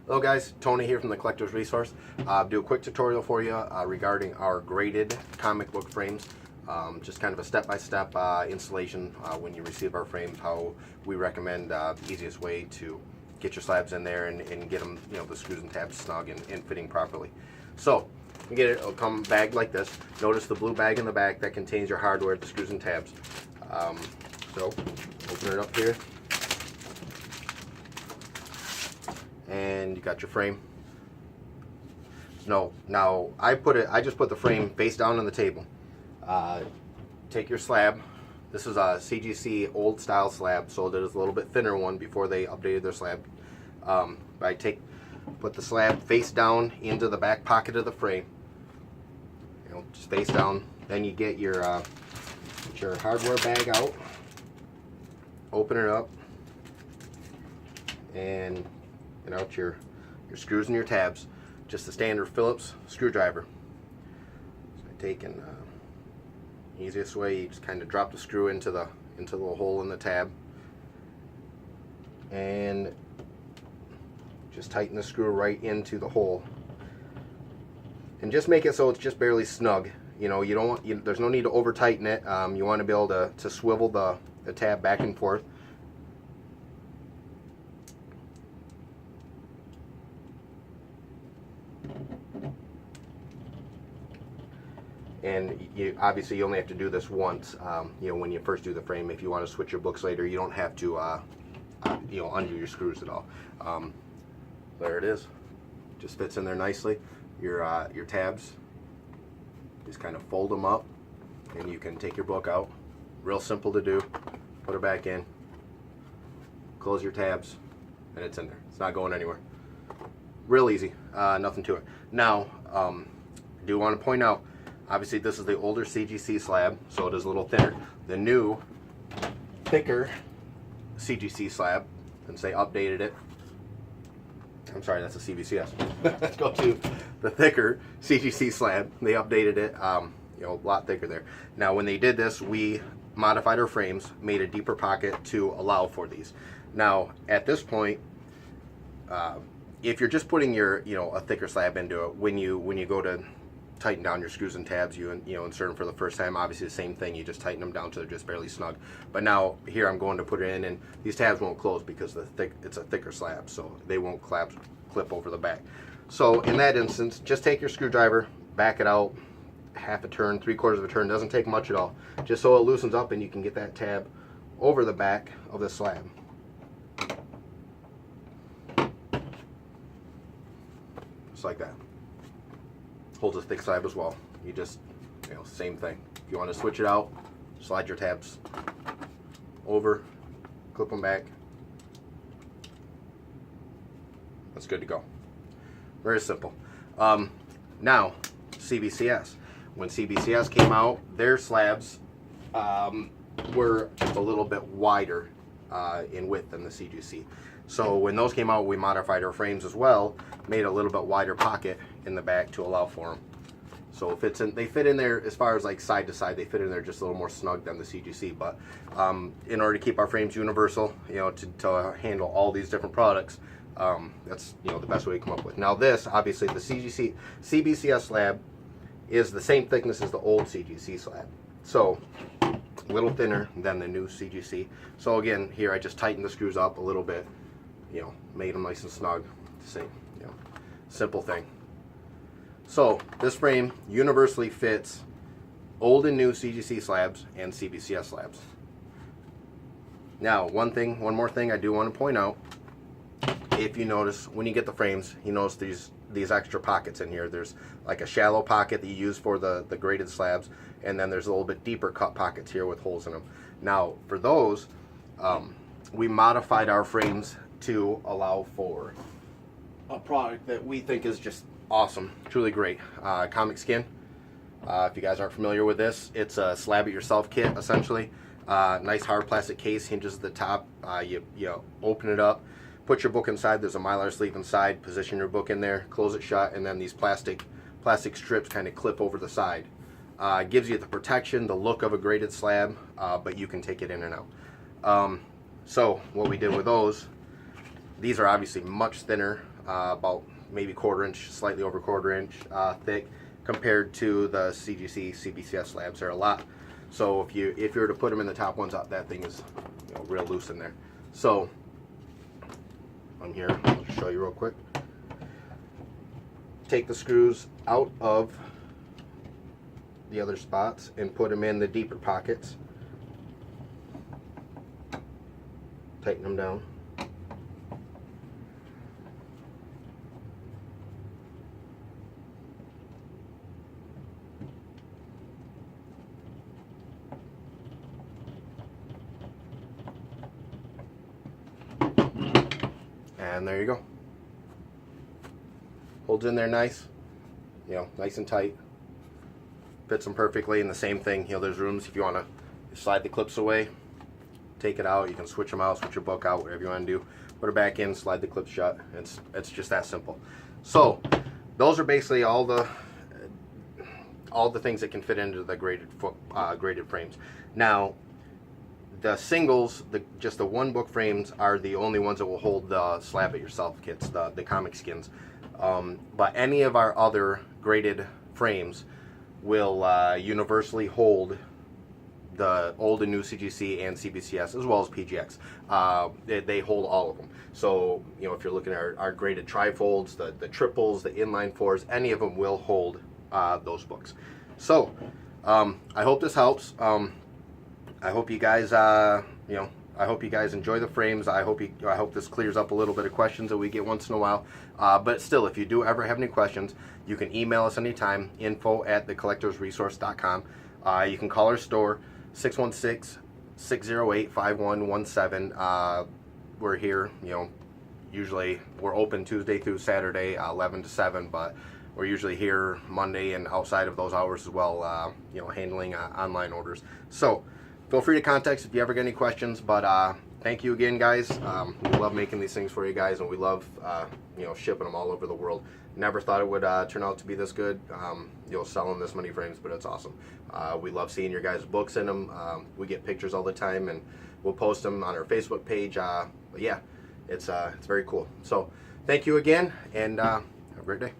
Hello guys, Tony here from the Collector's Resource. Do a quick tutorial for you regarding our graded comic book frames. Just kind of a step-by-step installation when you receive our frames, how we recommend the easiest way to get your slabs in there and get them, the screws and tabs snug and fitting properly. So, you get it, it'll come bagged like this. Notice the blue bag in the back that contains your hardware, the screws and tabs. So, open it up here. And you got your frame. No, now I just put the frame face down on the table. Take your slab. This is a CGC old style slab, so there's a little bit thinner one before they updated their slab. Put the slab face down into the back pocket of the frame. Just face down. Then you get your hardware bag out. Open it up, and out your screws and your tabs. Just the standard Phillips screwdriver. So I take and easiest way, you just kind of drop the screw into the little hole in the tab, and just tighten the screw right into the hole, and just make it so it's just barely snug. You don't want, there's no need to over tighten it. You want to be able to swivel the tab back and forth. And obviously you only have to do this once, when you first do the frame. If you want to switch your books later, you don't have to undo your screws at all. There it is. Just fits in there nicely. Your tabs, just kind of fold them up, and you can take your book out. Real simple to do. Put it back in, close your tabs, and it's in there. It's not going anywhere. Real easy. Nothing to it. Now, I do want to point out, obviously this is the older CGC slab, so it is a little thinner. The new, thicker CGC slab, and say updated it. I'm sorry, that's a CBCS. Let's go to the thicker CGC slab. They updated it, a lot thicker there. Now when they did this, we modified our frames, made a deeper pocket to allow for these. Now at this point, if you're just putting your, a thicker slab into it, when you go to tighten down your screws and tabs, you insert them for the first time, obviously the same thing, you just tighten them down to they're just barely snug. But now here I'm going to put it in, and these tabs won't close because it's a thicker slab, so they won't clip over the back. So in that instance, just take your screwdriver, back it out half a turn, 3/4 of a turn, doesn't take much at all, just so it loosens up and you can get that tab over the back of the slab. Just like that. Holds a thick slab as well. You just, same thing. If you want to switch it out, slide your tabs over, clip them back. That's good to go. Very simple. Now, CBCS. When CBCS came out, their slabs were just a little bit wider in width than the CGC. So when those came out, we modified our frames as well, made a little bit wider pocket in the back to allow for them. So they fit in there as far as like side to side. They fit in there just a little more snug than the CGC. But in order to keep our frames universal, to handle all these different products, that's the best way to come up with. Now this, obviously, the CBCS slab is the same thickness as the old CGC slab. So a little thinner than the new CGC. So again, here I just tightened the screws up a little bit, made them nice and snug. Same, simple thing. So this frame universally fits old and new CGC slabs and CBCS slabs. Now, one more thing I do want to point out. If you notice, when you get the frames, you notice these extra pockets in here. There's like a shallow pocket that you use for the graded slabs, and then there's a little bit deeper cut pockets here with holes in them. Now, for those, we modified our frames to allow for a product that we think is just awesome, truly great. Comic Skin. If you guys aren't familiar with this, it's a slab it yourself kit, essentially. Nice hard plastic case, hinges at the top. You open it up, put your book inside. There's a Mylar sleeve inside. Position your book in there, close it shut, and then these plastic strips kind of clip over the side. Gives you the protection, the look of a graded slab, but you can take it in and out. So what we did with those, these are obviously much thinner about maybe 1/4 inch, slightly over 1/4 inch thick, compared to the CGC CBCS slabs. They're a lot. So if you were to put them in the top ones, that thing is, you know, real loose in there. So I'm here. I'll just show you real quick. Take the screws out of the other spots and put them in the deeper pockets. Tighten them down. And there you go. Holds in there nice, you know, nice and tight. Fits them perfectly. And the same thing, you know, there's rooms if you want to slide the clips away, take it out. You can switch them out, switch your book out, whatever you want to do. Put it back in, slide the clips shut. It's just that simple. So those are basically all the things that can fit into the graded frames. Now, the singles, just the one book frames are the only ones that will hold the slab it yourself kits, the comic skins. But any of our other graded frames will universally hold the old and new CGC and CBCS, as well as PGX. They hold all of them. So, you know, if you're looking at our graded trifolds, the triples, the inline fours, any of them will hold those books. So, I hope this helps. I hope you guys, you know, I hope you guys enjoy the frames. I hope this clears up a little bit of questions that we get once in a while. But still, if you do ever have any questions, you can email us anytime, info@thecollectorsresource.com. You can call our store, 616-608-5117. We're here, you know, usually we're open Tuesday through Saturday, 11 to 7, but we're usually here Monday and outside of those hours as well, you know, handling online orders. So feel free to contact us if you ever get any questions. But thank you again, guys. We love making these things for you guys, and we love you know, shipping them all over the world. Never thought it would turn out to be this good, you know, selling this many frames, but it's awesome. We love seeing your guys' books in them. We get pictures all the time, and we'll post them on our Facebook page. But yeah, it's very cool. So thank you again, and have a great day.